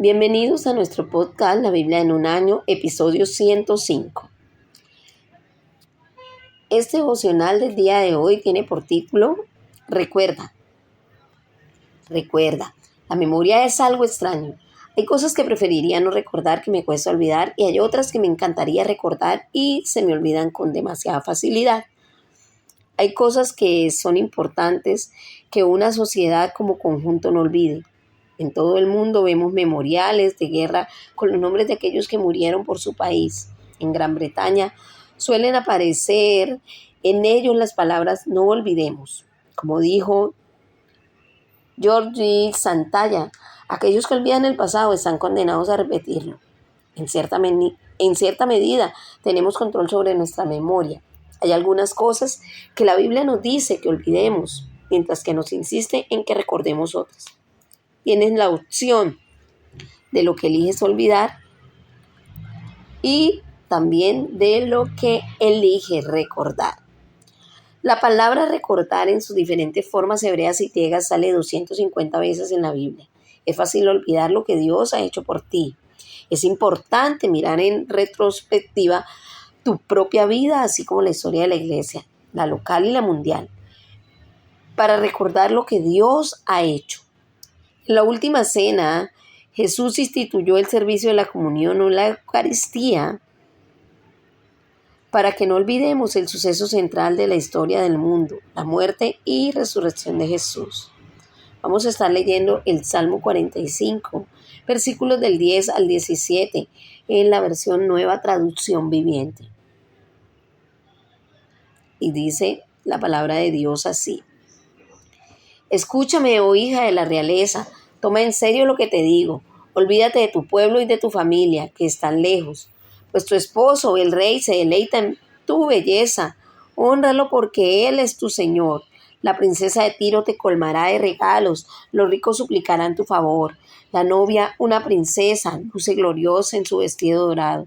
Bienvenidos a nuestro podcast La Biblia en un año, episodio 105. Este devocional del día de hoy tiene por título Recuerda. La memoria es algo extraño. Hay cosas que preferiría no recordar que me cuesta olvidar y hay otras que me encantaría recordar y se me olvidan con demasiada facilidad. Hay cosas que son importantes que una sociedad como conjunto no olvide. En todo el mundo vemos memoriales de guerra con los nombres de aquellos que murieron por su país. En Gran Bretaña suelen aparecer en ellos las palabras no olvidemos. Como dijo George Santayana, aquellos que olvidan el pasado están condenados a repetirlo. En cierta medida tenemos control sobre nuestra memoria. Hay algunas cosas que la Biblia nos dice que olvidemos, mientras que nos insiste en que recordemos otras. Tienes la opción de lo que eliges olvidar y también de lo que eliges recordar. La palabra recordar en sus diferentes formas hebreas y griegas sale 250 veces en la Biblia. Es fácil olvidar lo que Dios ha hecho por ti. Es importante mirar en retrospectiva tu propia vida, así como la historia de la iglesia, la local y la mundial, para recordar lo que Dios ha hecho. En la última cena, Jesús instituyó el servicio de la comunión o la Eucaristía para que no olvidemos el suceso central de la historia del mundo, la muerte y resurrección de Jesús. Vamos a estar leyendo el Salmo 45, versículos del 10 al 17, en la versión Nueva Traducción Viviente. Y dice la palabra de Dios así: Escúchame, oh hija de la realeza, toma en serio lo que te digo. Olvídate de tu pueblo y de tu familia, que están lejos. Pues tu esposo, el rey, se deleita en tu belleza. Hónralo porque él es tu Señor. La princesa de Tiro te colmará de regalos. Los ricos suplicarán tu favor. La novia, una princesa, luce gloriosa en su vestido dorado.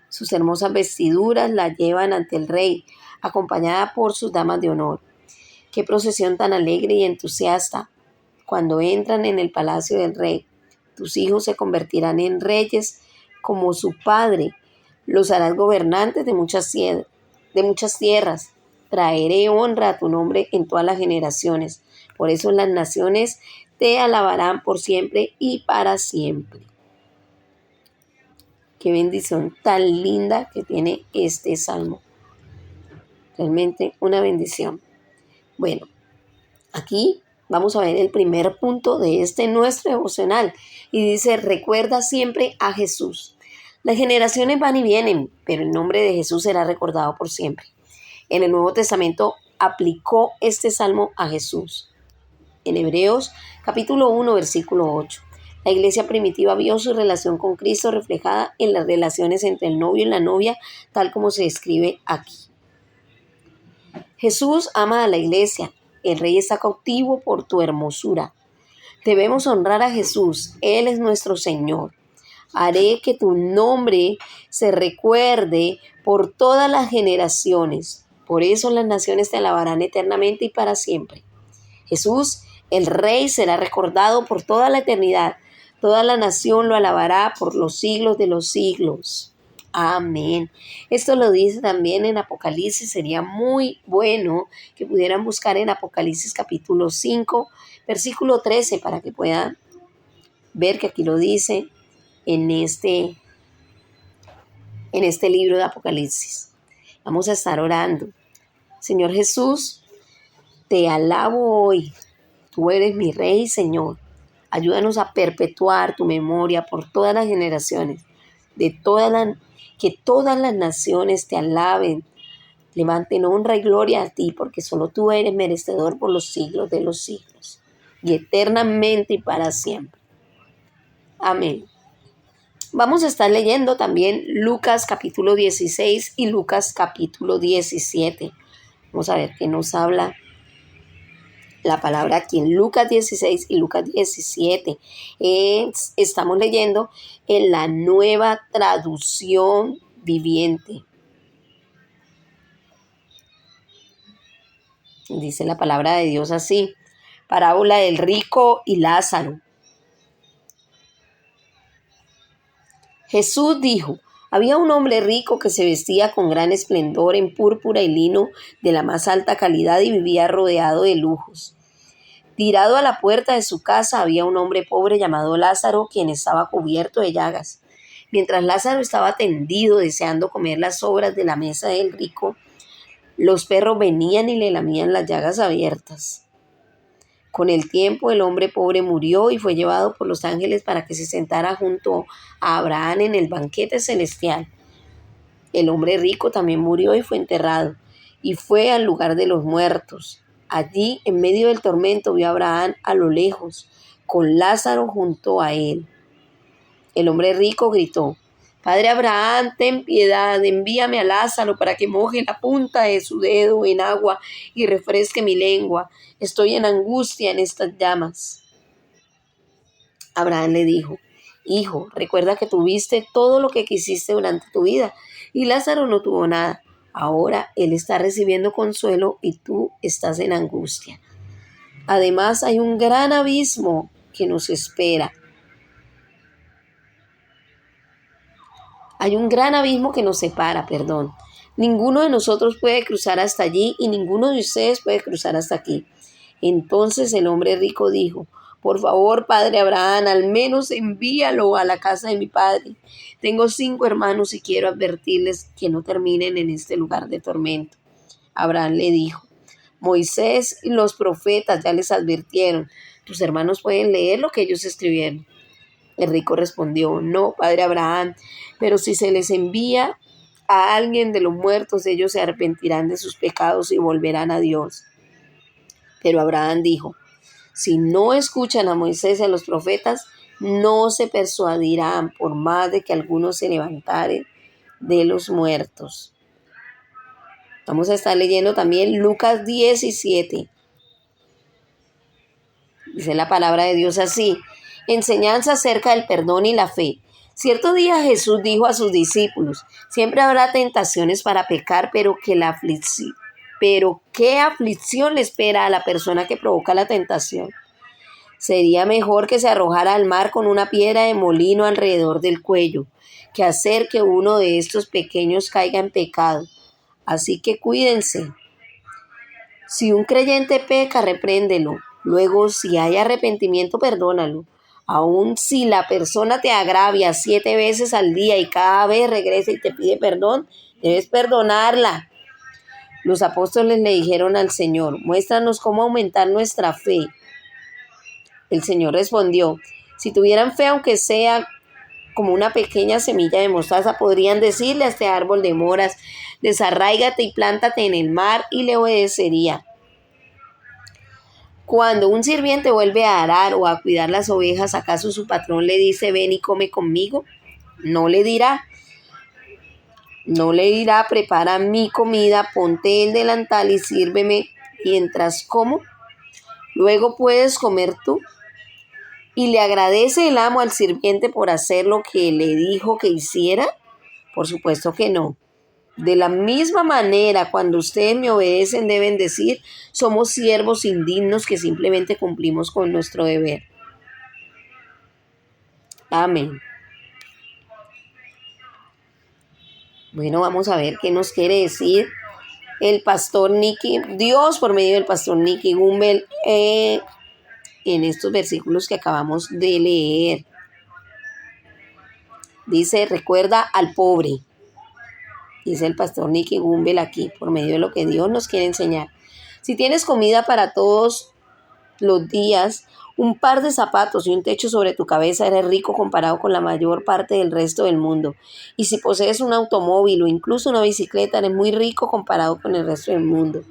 Sus hermosas vestiduras la llevan ante el rey, acompañada por sus damas de honor. Qué procesión tan alegre y entusiasta cuando entran en el palacio del rey. Tus hijos se convertirán en reyes como su padre. Los harás gobernantes de muchas tierras. Traeré honra a tu nombre en todas las generaciones. Por eso las naciones te alabarán por siempre y para siempre. Qué bendición tan linda que tiene este salmo. Realmente una bendición. Bueno, aquí vamos a ver el primer punto de este nuestro devocional y dice: recuerda siempre a Jesús. Las generaciones van y vienen, pero el nombre de Jesús será recordado por siempre. En el Nuevo Testamento aplicó este salmo a Jesús. En Hebreos capítulo 1, versículo 8. La iglesia primitiva vio su relación con Cristo reflejada en las relaciones entre el novio y la novia, tal como se describe aquí. Jesús ama a la iglesia. El rey está cautivo por tu hermosura. Debemos honrar a Jesús. Él es nuestro Señor. Haré que tu nombre se recuerde por todas las generaciones. Por eso las naciones te alabarán eternamente y para siempre. Jesús, el Rey, será recordado por toda la eternidad. Toda la nación lo alabará por los siglos de los siglos. Amén. Esto lo dice también en Apocalipsis. Sería muy bueno que pudieran buscar en Apocalipsis capítulo 5, versículo 13, para que puedan ver que aquí lo dice en este libro de Apocalipsis. Vamos a estar orando. Señor Jesús, te alabo hoy. Tú eres mi Rey, Señor. Ayúdanos a perpetuar tu memoria por todas las generaciones, que todas las naciones te alaben, levanten honra y gloria a ti, porque solo tú eres merecedor por los siglos de los siglos, y eternamente y para siempre. Amén. Vamos a estar leyendo también Lucas capítulo 16 y Lucas capítulo 17. Vamos a ver qué nos habla la palabra aquí en Lucas 16 y Lucas 17. Estamos leyendo en la Nueva Traducción Viviente. Dice la palabra de Dios así: parábola del rico y Lázaro. Jesús dijo: había un hombre rico que se vestía con gran esplendor en púrpura y lino de la más alta calidad y vivía rodeado de lujos. Tirado a la puerta de su casa había un hombre pobre llamado Lázaro, quien estaba cubierto de llagas. Mientras Lázaro estaba tendido deseando comer las sobras de la mesa del rico, los perros venían y le lamían las llagas abiertas. Con el tiempo el hombre pobre murió y fue llevado por los ángeles para que se sentara junto a Abraham en el banquete celestial. El hombre rico también murió y fue enterrado, y fue al lugar de los muertos. Allí, en medio del tormento, vio a Abraham a lo lejos, con Lázaro junto a él. El hombre rico gritó: Padre Abraham, ten piedad, envíame a Lázaro para que moje la punta de su dedo en agua y refresque mi lengua. Estoy en angustia en estas llamas. Abraham le dijo: Hijo, recuerda que tuviste todo lo que quisiste durante tu vida y Lázaro no tuvo nada. Ahora él está recibiendo consuelo y tú estás en angustia. Además, hay un gran abismo que nos espera. Hay un gran abismo que nos separa, perdón. Ninguno de nosotros puede cruzar hasta allí y ninguno de ustedes puede cruzar hasta aquí. Entonces el hombre rico dijo: Por favor, padre Abraham, al menos envíalo a la casa de mi padre. Tengo 5 hermanos y quiero advertirles que no terminen en este lugar de tormento. Abraham le dijo: Moisés y los profetas ya les advirtieron. Tus hermanos pueden leer lo que ellos escribieron. El rico respondió: No, padre Abraham, pero si se les envía a alguien de los muertos, ellos se arrepentirán de sus pecados y volverán a Dios. Pero Abraham dijo: Si no escuchan a Moisés y a los profetas, no se persuadirán por más de que algunos se levantaren de los muertos. Vamos a estar leyendo también Lucas 17. Dice la palabra de Dios así: enseñanza acerca del perdón y la fe. Cierto día Jesús dijo a sus discípulos: siempre habrá tentaciones para pecar, pero ¿qué aflicción le espera a la persona que provoca la tentación? Sería mejor que se arrojara al mar con una piedra de molino alrededor del cuello, que hacer que uno de estos pequeños caiga en pecado. Así que cuídense. Si un creyente peca, repréndelo. Luego, si hay arrepentimiento, perdónalo. Aun si la persona te agravia 7 veces al día y cada vez regresa y te pide perdón, debes perdonarla. Los apóstoles le dijeron al Señor: muéstranos cómo aumentar nuestra fe. El Señor respondió: si tuvieran fe, aunque sea como una pequeña semilla de mostaza, podrían decirle a este árbol de moras: desarráigate y plántate en el mar, y le obedecería. Cuando un sirviente vuelve a arar o a cuidar las ovejas, ¿acaso su patrón le dice: ven y come conmigo? No le dirá, prepara mi comida, ponte el delantal y sírveme mientras como. Luego puedes comer tú. ¿Y le agradece el amo al sirviente por hacer lo que le dijo que hiciera? Por supuesto que no. De la misma manera, cuando ustedes me obedecen, deben decir: somos siervos indignos que simplemente cumplimos con nuestro deber. Amén. Bueno, vamos a ver qué nos quiere decir el pastor Nicky, Dios por medio del pastor Nicky Gumbel en estos versículos que acabamos de leer. Dice: recuerda al pobre. Dice el pastor Nicky Gumbel aquí, por medio de lo que Dios nos quiere enseñar. Si tienes comida para todos los días, un par de zapatos y un techo sobre tu cabeza, eres rico comparado con la mayor parte del resto del mundo. Y si posees un automóvil o incluso una bicicleta, eres muy rico comparado con el resto del mundo.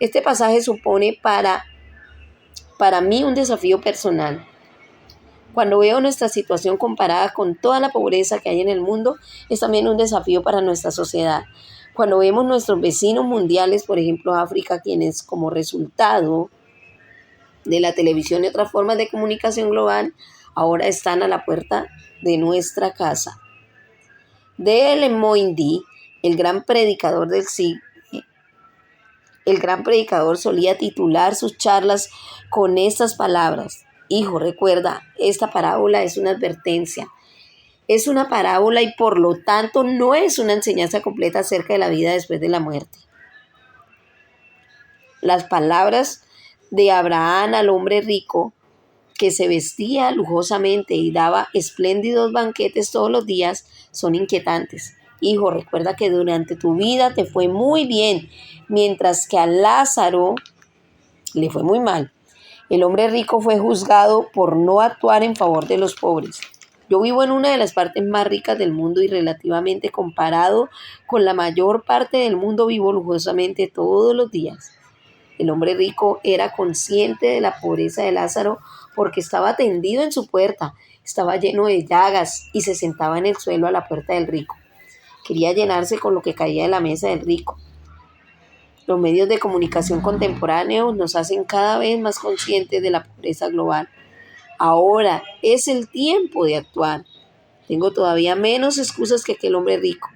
Este pasaje supone para mí un desafío personal. Cuando veo nuestra situación comparada con toda la pobreza que hay en el mundo, es también un desafío para nuestra sociedad. Cuando vemos nuestros vecinos mundiales, por ejemplo África, quienes como resultado de la televisión y otras formas de comunicación global, ahora están a la puerta de nuestra casa. D.L. Moody, el gran predicador del siglo, el gran predicador solía titular sus charlas con estas palabras: hijo, recuerda, esta parábola es una advertencia. Es una parábola y por lo tanto no es una enseñanza completa acerca de la vida después de la muerte. Las palabras de Abraham al hombre rico, que se vestía lujosamente y daba espléndidos banquetes todos los días, son inquietantes. Hijo, recuerda que durante tu vida te fue muy bien, mientras que a Lázaro le fue muy mal. El hombre rico fue juzgado por no actuar en favor de los pobres. Yo vivo en una de las partes más ricas del mundo y relativamente comparado con la mayor parte del mundo vivo lujosamente todos los días. El hombre rico era consciente de la pobreza de Lázaro porque estaba tendido en su puerta, estaba lleno de llagas y se sentaba en el suelo a la puerta del rico. Quería llenarse con lo que caía de la mesa del rico. Los medios de comunicación contemporáneos nos hacen cada vez más conscientes de la pobreza global. Ahora es el tiempo de actuar. Tengo todavía menos excusas que aquel hombre rico.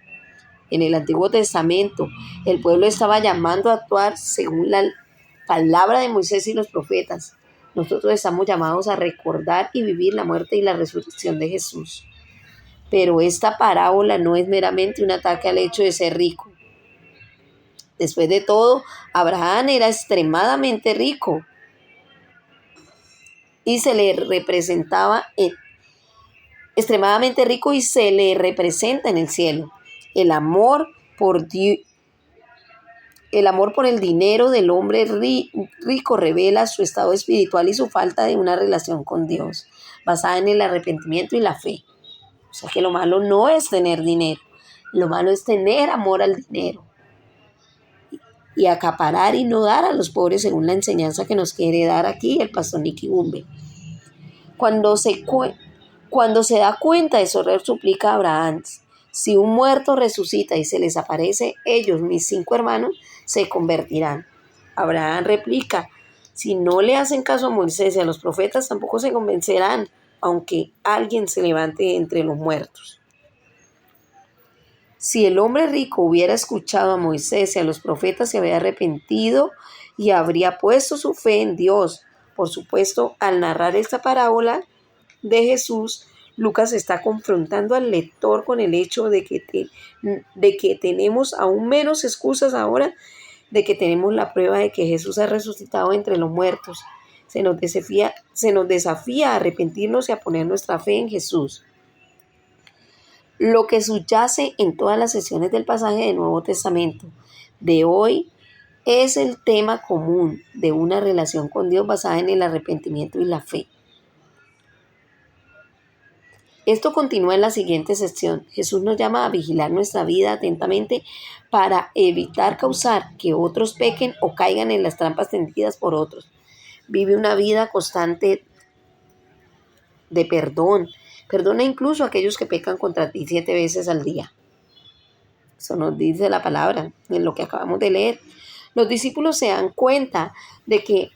En el Antiguo Testamento, el pueblo estaba llamando a actuar según la palabra de Moisés y los profetas. Nosotros estamos llamados a recordar y vivir la muerte y la resurrección de Jesús. Pero esta parábola no es meramente un ataque al hecho de ser rico. Después de todo, Abraham era extremadamente rico y se le representa en el cielo. El amor por el dinero del hombre rico revela su estado espiritual y su falta de una relación con Dios, basada en el arrepentimiento y la fe. O sea que lo malo no es tener dinero, lo malo es tener amor al dinero y acaparar y no dar a los pobres según la enseñanza que nos quiere dar aquí el pastor Nicky Bumbe. Cuando se da cuenta de eso, suplica a Abraham: si un muerto resucita y se les aparece, ellos, mis 5 hermanos, se convertirán. Abraham replica: si no le hacen caso a Moisés y a los profetas, tampoco se convencerán, aunque alguien se levante entre los muertos. Si el hombre rico hubiera escuchado a Moisés y a los profetas, se habría arrepentido y habría puesto su fe en Dios. Por supuesto, al narrar esta parábola de Jesús, Lucas está confrontando al lector con el hecho de que tenemos aún menos excusas ahora, de que tenemos la prueba de que Jesús ha resucitado entre los muertos. Se nos desafía a arrepentirnos y a poner nuestra fe en Jesús. Lo que subyace en todas las sesiones del pasaje del Nuevo Testamento de hoy es el tema común de una relación con Dios basada en el arrepentimiento y la fe. Esto continúa en la siguiente sección. Jesús nos llama a vigilar nuestra vida atentamente para evitar causar que otros pequen o caigan en las trampas tendidas por otros. Vive una vida constante de perdón. Perdona incluso a aquellos que pecan contra ti 7 veces al día. Eso nos dice la palabra en lo que acabamos de leer. Los discípulos se dan cuenta de que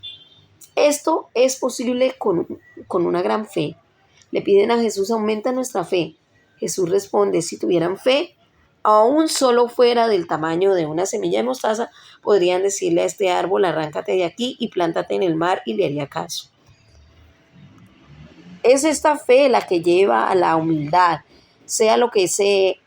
esto es posible con una gran fe. Le piden a Jesús: aumenta nuestra fe. Jesús responde: si tuvieran fe, aún solo fuera del tamaño de una semilla de mostaza, podrían decirle a este árbol: arráncate de aquí y plántate en el mar, y le haría caso. Es esta fe la que lleva a la humildad, sea lo que sea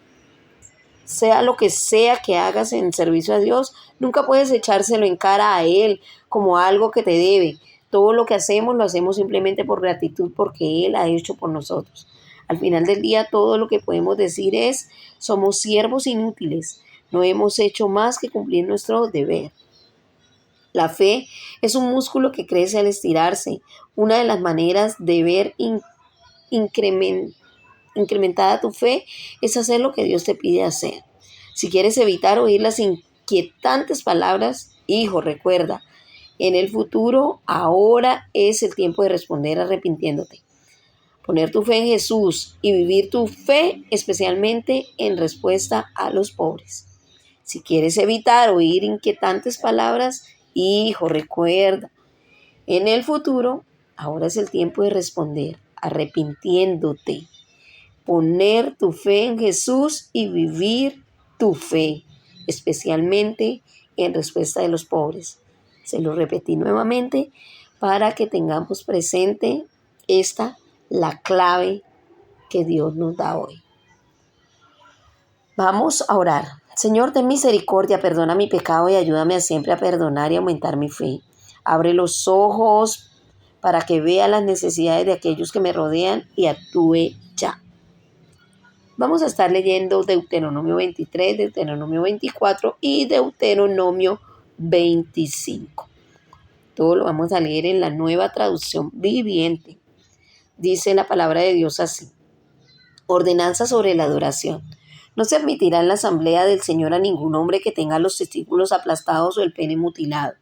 que hagas en servicio a Dios. Nunca puedes echárselo en cara a Él como algo que te debe. Todo lo que hacemos lo hacemos simplemente por gratitud, porque Él ha hecho por nosotros. Al final del día, todo lo que podemos decir es: somos siervos inútiles, no hemos hecho más que cumplir nuestro deber. La fe es un músculo que crece al estirarse. Una de las maneras de ver incrementada tu fe es hacer lo que Dios te pide hacer. Si quieres evitar oír las inquietantes palabras: hijo, recuerda, en el futuro, ahora es el tiempo de responder arrepintiéndote. Poner tu fe en Jesús y vivir tu fe especialmente en respuesta a los pobres. Si quieres evitar oír inquietantes palabras: hijo, recuerda, en el futuro, ahora es el tiempo de responder arrepintiéndote. Poner tu fe en Jesús y vivir tu fe, especialmente en respuesta de los pobres. Se lo repetí nuevamente para que tengamos presente la clave que Dios nos da hoy. Vamos a orar. Señor, ten misericordia, perdona mi pecado y ayúdame a siempre a perdonar y aumentar mi fe. Abre los ojos para que vea las necesidades de aquellos que me rodean y actúe ya. Vamos a estar leyendo Deuteronomio 23, Deuteronomio 24 y Deuteronomio 25. Todo lo vamos a leer en la Nueva Traducción Viviente. Dice la palabra de Dios así. Ordenanza sobre la adoración. No se admitirá en la asamblea del Señor a ningún hombre que tenga los testículos aplastados o el pene mutilado.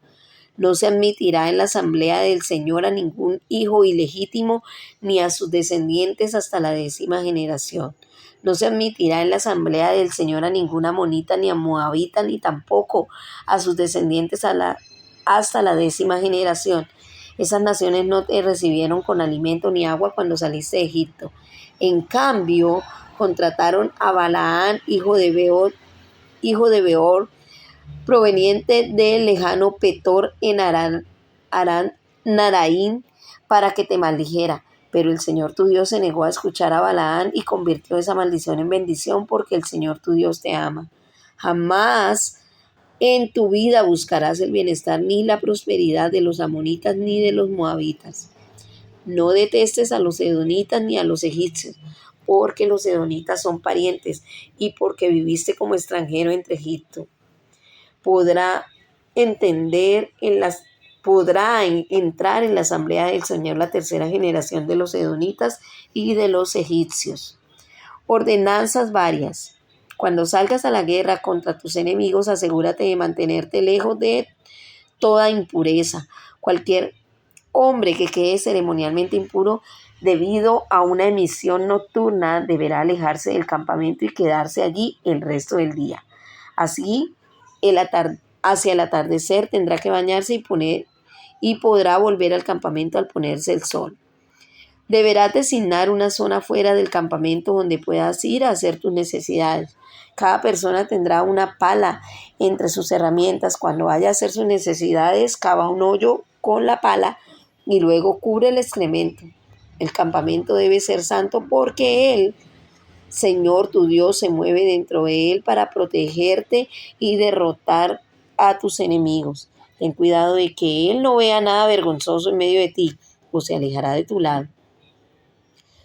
No se admitirá en la asamblea del Señor a ningún hijo ilegítimo ni a sus descendientes hasta la 10ª generación. No se admitirá en la asamblea del Señor a ninguna amonita ni a moabita ni tampoco a sus descendientes hasta la 10ª generación. Esas naciones no te recibieron con alimento ni agua cuando saliste de Egipto. En cambio, contrataron a Balaán, hijo de Beor, proveniente del lejano Petor en Naraín, para que te maldijera. Pero el Señor tu Dios se negó a escuchar a Balaán y convirtió esa maldición en bendición, porque el Señor tu Dios te ama. Jamás en tu vida buscarás el bienestar ni la prosperidad de los amonitas ni de los moabitas. No detestes a los edonitas ni a los egipcios, porque los edonitas son parientes y porque viviste como extranjero entre Egipto. Podrá entrar en la asamblea del Señor la 3ª generación de los edonitas y de los egipcios. Ordenanzas varias. Cuando salgas a la guerra contra tus enemigos, asegúrate de mantenerte lejos de toda impureza. Cualquier hombre que quede ceremonialmente impuro debido a una emisión nocturna deberá alejarse del campamento y quedarse allí el resto del día. Así, hacia el atardecer tendrá que bañarse y podrá volver al campamento al ponerse el sol. Deberás designar una zona fuera del campamento donde puedas ir a hacer tus necesidades. Cada persona tendrá una pala entre sus herramientas. Cuando vaya a hacer sus necesidades, cava un hoyo con la pala y luego cubre el excremento. El campamento debe ser santo porque el Señor tu Dios se mueve dentro de él para protegerte y derrotar a tus enemigos. Ten cuidado de que él no vea nada vergonzoso en medio de ti o se alejará de tu lado.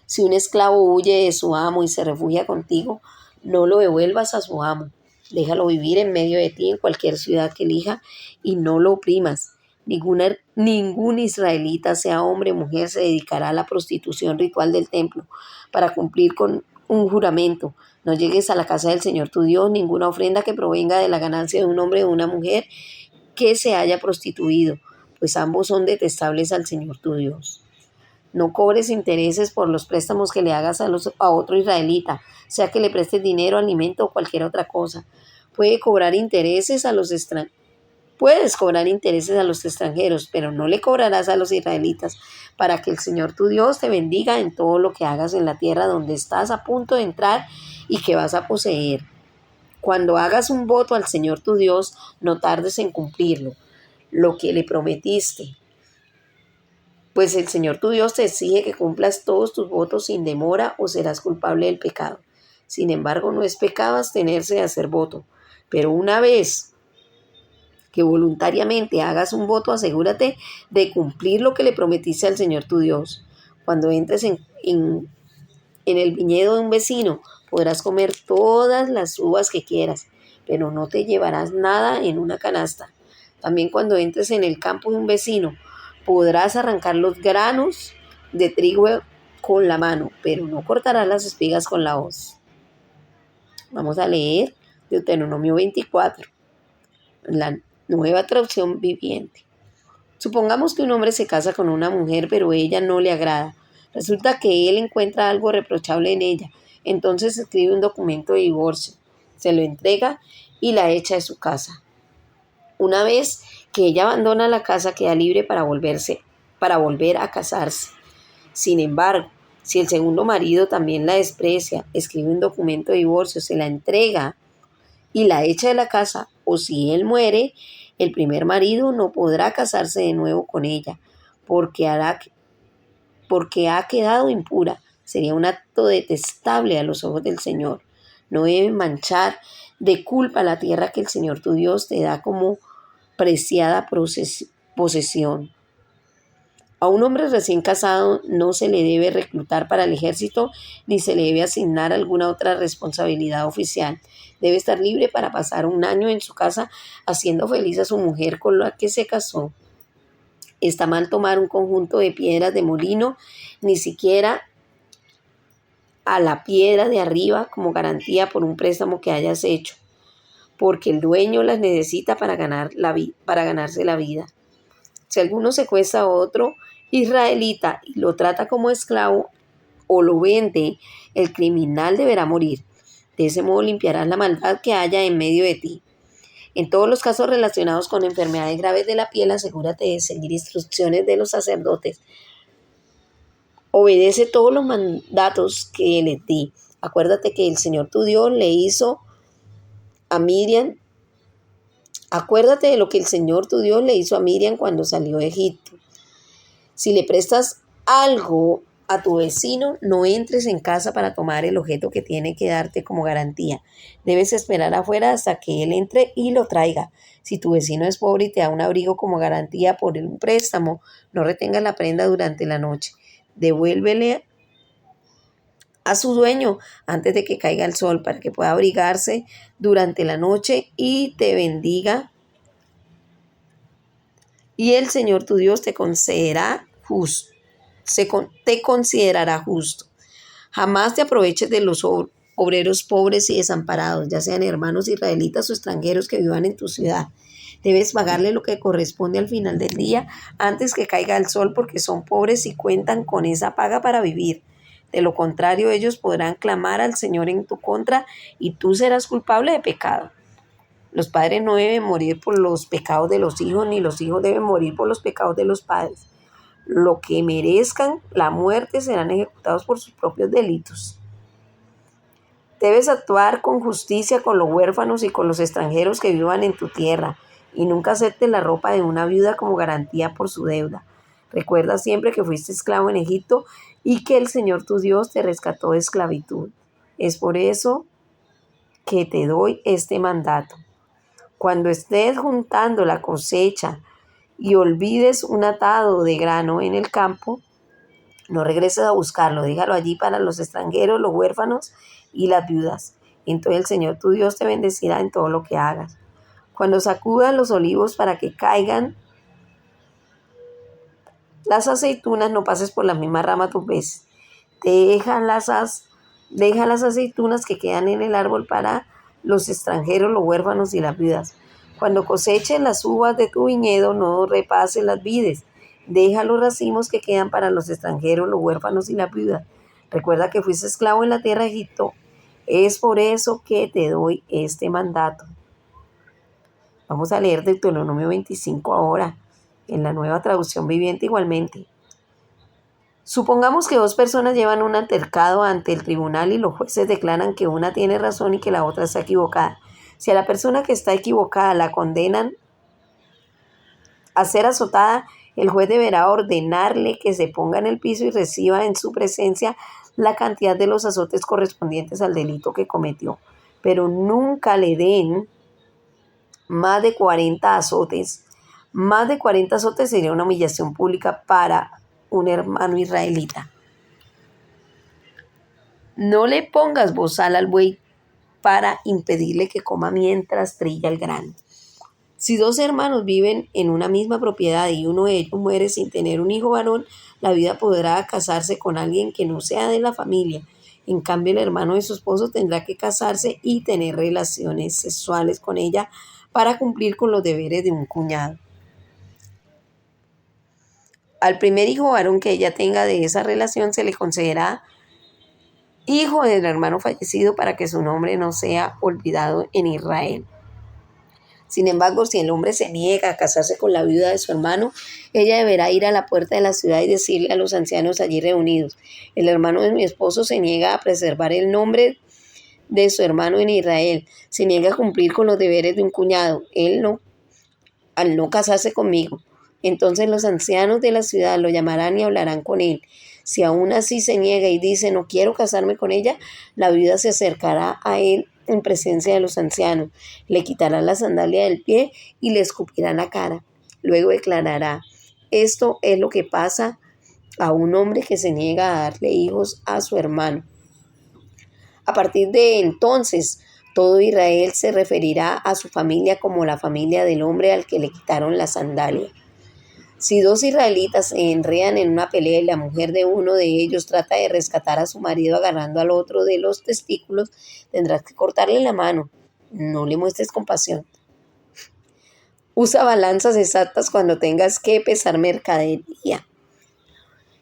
Si un esclavo huye de su amo y se refugia contigo, no lo devuelvas a su amo. Déjalo vivir en medio de ti en cualquier ciudad que elija y no lo oprimas. Ningún israelita, sea hombre o mujer, se dedicará a la prostitución ritual del templo para cumplir con un juramento. No llegues a la casa del Señor tu Dios ninguna ofrenda que provenga de la ganancia de un hombre o de una mujer que se haya prostituido, pues ambos son detestables al Señor tu Dios. No cobres intereses por los préstamos que le hagas a otro israelita, sea que le prestes dinero, alimento o cualquier otra cosa. Puedes cobrar intereses a los extranjeros, pero no le cobrarás a los israelitas, para que el Señor tu Dios te bendiga en todo lo que hagas en la tierra donde estás a punto de entrar y que vas a poseer. Cuando hagas un voto al Señor tu Dios, no tardes en cumplirlo, lo que le prometiste. Pues el Señor tu Dios te exige que cumplas todos tus votos sin demora o serás culpable del pecado. Sin embargo, no es pecado abstenerse de hacer voto, pero una vez que voluntariamente hagas un voto, asegúrate de cumplir lo que le prometiste al Señor tu Dios. Cuando entres en el viñedo de un vecino, podrás comer todas las uvas que quieras, pero no te llevarás nada en una canasta. También cuando entres en el campo de un vecino, podrás arrancar los granos de trigo con la mano, pero no cortarás las espigas con la hoz. Vamos a leer Deuteronomio 24, la Nueva Traducción Viviente. Supongamos que un hombre se casa con una mujer, pero ella no le agrada. Resulta que él encuentra algo reprochable en ella. Entonces escribe un documento de divorcio, se lo entrega y la echa de su casa. Una vez que ella abandona la casa, queda libre para volver a casarse. Sin embargo, si el segundo marido también la desprecia, escribe un documento de divorcio, se la entrega y la echa de la casa, o si él muere, el primer marido no podrá casarse de nuevo con ella, porque ha quedado impura. Sería un acto detestable a los ojos del Señor. No deben manchar de culpa la tierra que el Señor tu Dios te da como preciada posesión. A un hombre recién casado no se le debe reclutar para el ejército ni se le debe asignar alguna otra responsabilidad oficial. Debe estar libre para pasar un año en su casa haciendo feliz a su mujer con la que se casó. Está mal tomar un conjunto de piedras de molino, ni siquiera a la piedra de arriba como garantía por un préstamo que hayas hecho, porque el dueño las necesita para ganarse la vida. Si alguno secuestra a otro israelita y lo trata como esclavo o lo vende, el criminal deberá morir. De ese modo limpiarás la maldad que haya en medio de ti. En todos los casos relacionados con enfermedades graves de la piel, asegúrate de seguir instrucciones de los sacerdotes. Obedece todos los mandatos que les di. Acuérdate que el Señor tu Dios le hizo a Miriam. Acuérdate de lo que el Señor tu Dios le hizo a Miriam cuando salió de Egipto. Si le prestas algo a tu vecino, no entres en casa para tomar el objeto que tiene que darte como garantía. Debes esperar afuera hasta que él entre y lo traiga. Si tu vecino es pobre y te da un abrigo como garantía por un préstamo, no retengas la prenda durante la noche. Devuélvele a su dueño antes de que caiga el sol para que pueda abrigarse durante la noche y te bendiga. Y el Señor tu Dios te considerará justo. Jamás te aproveches de los obreros pobres y desamparados, ya sean hermanos israelitas o extranjeros que vivan en tu ciudad. Debes pagarle lo que corresponde al final del día antes que caiga el sol, porque son pobres y cuentan con esa paga para vivir. De lo contrario, ellos podrán clamar al Señor en tu contra y tú serás culpable de pecado. Los padres no deben morir por los pecados de los hijos, ni los hijos deben morir por los pecados de los padres. Lo que merezcan la muerte serán ejecutados por sus propios delitos. Debes actuar con justicia con los huérfanos y con los extranjeros que vivan en tu tierra, y nunca aceptes la ropa de una viuda como garantía por su deuda. Recuerda siempre que fuiste esclavo en Egipto y que el Señor tu Dios te rescató de esclavitud. Es por eso que te doy este mandato. Cuando estés juntando la cosecha y olvides un atado de grano en el campo, no regreses a buscarlo, déjalo allí para los extranjeros, los huérfanos y las viudas. Entonces el Señor tu Dios te bendecirá en todo lo que hagas. Cuando sacudas los olivos para que caigan las aceitunas, no pases por la misma rama dos veces. Deja las aceitunas que quedan en el árbol para los extranjeros, los huérfanos y las viudas. Cuando coseches las uvas de tu viñedo, no repases las vides. Deja los racimos que quedan para los extranjeros, los huérfanos y las viudas. Recuerda que fuiste esclavo en la tierra de Egipto. Es por eso que te doy este mandato. Vamos a leer Deuteronomio 25 ahora, en la Nueva Traducción Viviente igualmente. Supongamos que dos personas llevan un altercado ante el tribunal y los jueces declaran que una tiene razón y que la otra está equivocada. Si a la persona que está equivocada la condenan a ser azotada, el juez deberá ordenarle que se ponga en el piso y reciba en su presencia la cantidad de los azotes correspondientes al delito que cometió. Pero nunca le den más de 40 azotes. Más de 40 azotes sería una humillación pública para un hermano israelita. No le pongas bozal al buey para impedirle que coma mientras trilla el grano. Si dos hermanos viven en una misma propiedad y uno de ellos muere sin tener un hijo varón, la viuda podrá casarse con alguien que no sea de la familia. En cambio, el hermano de su esposo tendrá que casarse y tener relaciones sexuales con ella para cumplir con los deberes de un cuñado. Al primer hijo varón que ella tenga de esa relación se le concederá hijo del hermano fallecido para que su nombre no sea olvidado en Israel. Sin embargo, si el hombre se niega a casarse con la viuda de su hermano, ella deberá ir a la puerta de la ciudad y decirle a los ancianos allí reunidos: el hermano de mi esposo se niega a preservar el nombre de su hermano en Israel, se niega a cumplir con los deberes de un cuñado, al no casarse conmigo. Entonces los ancianos de la ciudad lo llamarán y hablarán con él. Si aún así se niega y dice no quiero casarme con ella, la viuda se acercará a él en presencia de los ancianos, le quitará la sandalia del pie y le escupirá la cara. Luego declarará, esto es lo que pasa a un hombre que se niega a darle hijos a su hermano. A partir de entonces, todo Israel se referirá a su familia como la familia del hombre al que le quitaron la sandalia. Si dos israelitas se enredan en una pelea y la mujer de uno de ellos trata de rescatar a su marido agarrando al otro de los testículos, tendrás que cortarle la mano. No le muestres compasión. Usa balanzas exactas cuando tengas que pesar mercadería.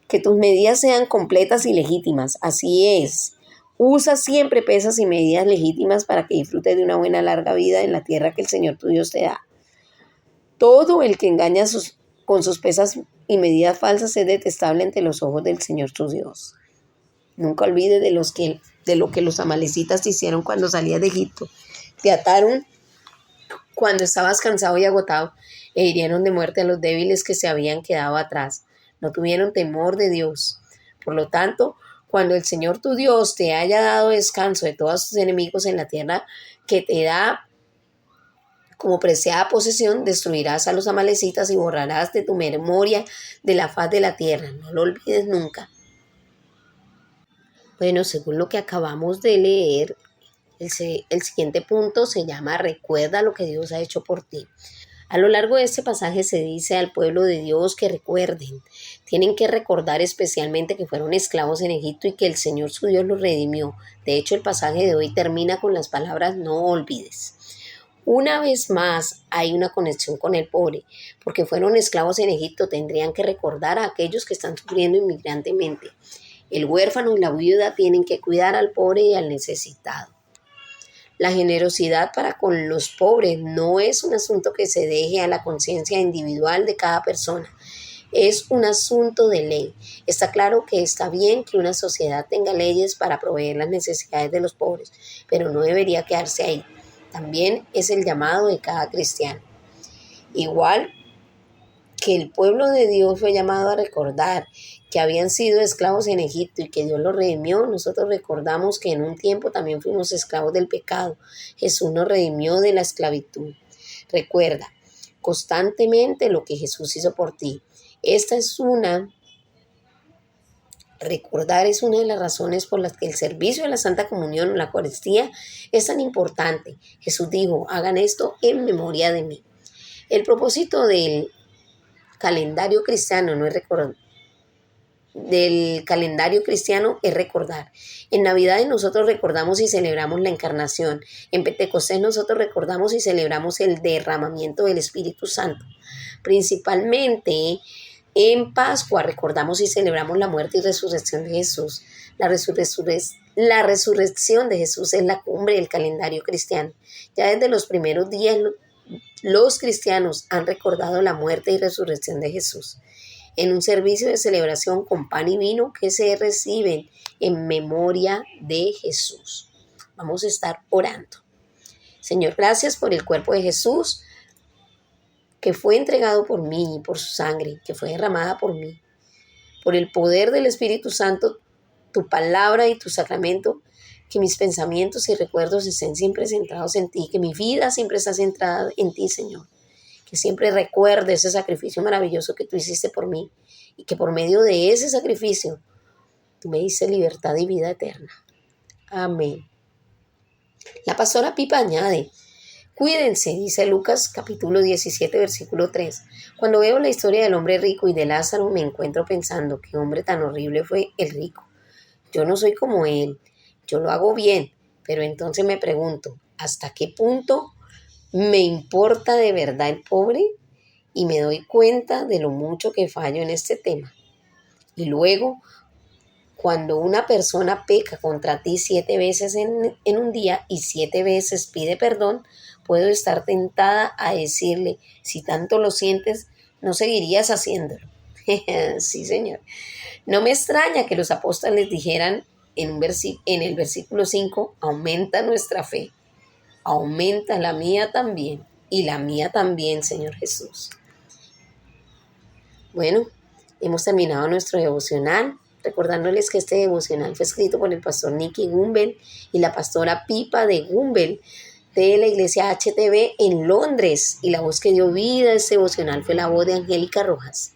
Que tus medidas sean completas y legítimas. Así es. Usa siempre pesas y medidas legítimas para que disfrutes de una buena larga vida en la tierra que el Señor tu Dios te da. Todo el que engaña con sus pesas y medidas falsas es detestable ante los ojos del Señor tu Dios. Nunca olvides de lo que los amalecitas te hicieron cuando salías de Egipto. Te ataron cuando estabas cansado y agotado e hirieron de muerte a los débiles que se habían quedado atrás. No tuvieron temor de Dios. Por lo tanto, cuando el Señor tu Dios te haya dado descanso de todos tus enemigos en la tierra que te da como preciada posesión, destruirás a los amalecitas y borrarás de tu memoria de la faz de la tierra. No lo olvides nunca. Bueno, según lo que acabamos de leer, el siguiente punto se llama recuerda lo que Dios ha hecho por ti. A lo largo de este pasaje se dice al pueblo de Dios que recuerden. Tienen que recordar especialmente que fueron esclavos en Egipto y que el Señor su Dios los redimió. De hecho, el pasaje de hoy termina con las palabras no olvides. Una vez más hay una conexión con el pobre, porque fueron esclavos en Egipto, tendrían que recordar a aquellos que están sufriendo inmigrantemente. El huérfano y la viuda tienen que cuidar al pobre y al necesitado. La generosidad para con los pobres no es un asunto que se deje a la conciencia individual de cada persona. Es un asunto de ley. Está claro que está bien que una sociedad tenga leyes para proveer las necesidades de los pobres, pero no debería quedarse ahí. También es el llamado de cada cristiano. Igual que el pueblo de Dios fue llamado a recordar que habían sido esclavos en Egipto y que Dios los redimió, nosotros recordamos que en un tiempo también fuimos esclavos del pecado. Jesús nos redimió de la esclavitud. Recuerda constantemente lo que Jesús hizo por ti. Recordar es una de las razones por las que el servicio de la Santa Comunión o la Eucaristía es tan importante. Jesús dijo, hagan esto en memoria de mí. El propósito del calendario cristiano es recordar. En Navidad nosotros recordamos y celebramos la Encarnación. En Pentecostés nosotros recordamos y celebramos el derramamiento del Espíritu Santo. Principalmente en Pascua recordamos y celebramos la muerte y resurrección de Jesús. La resurrección de Jesús es la cumbre del calendario cristiano. Ya desde los primeros días los cristianos han recordado la muerte y resurrección de Jesús en un servicio de celebración con pan y vino que se reciben en memoria de Jesús. Vamos a estar orando. Señor, gracias por el cuerpo de Jesús que fue entregado por mí, por su sangre, que fue derramada por mí, por el poder del Espíritu Santo, tu palabra y tu sacramento, que mis pensamientos y recuerdos estén siempre centrados en ti, que mi vida siempre está centrada en ti, Señor. Que siempre recuerde ese sacrificio maravilloso que tú hiciste por mí y que por medio de ese sacrificio tú me diste libertad y vida eterna. Amén. La pastora Pipa añade, cuídense, dice Lucas capítulo 17, versículo 3. Cuando veo la historia del hombre rico y de Lázaro me encuentro pensando qué hombre tan horrible fue el rico. Yo no soy como él, yo lo hago bien, pero entonces me pregunto, ¿hasta qué punto me importa de verdad el pobre? Y me doy cuenta de lo mucho que fallo en este tema. Y luego, cuando una persona peca contra ti 7 veces en un día y 7 veces pide perdón, puedo estar tentada a decirle, si tanto lo sientes, no seguirías haciéndolo. Sí, Señor. No me extraña que los apóstoles dijeran en el versículo 5, aumenta nuestra fe. Aumenta la mía también y la mía también, Señor Jesús. Bueno, hemos terminado nuestro devocional. recordándoles que este devocional fue escrito por el pastor Nicky Gumbel y la pastora Pipa de Gumbel de la iglesia HTV en Londres, y la voz que dio vida a este devocional fue la voz de Angélica Rojas.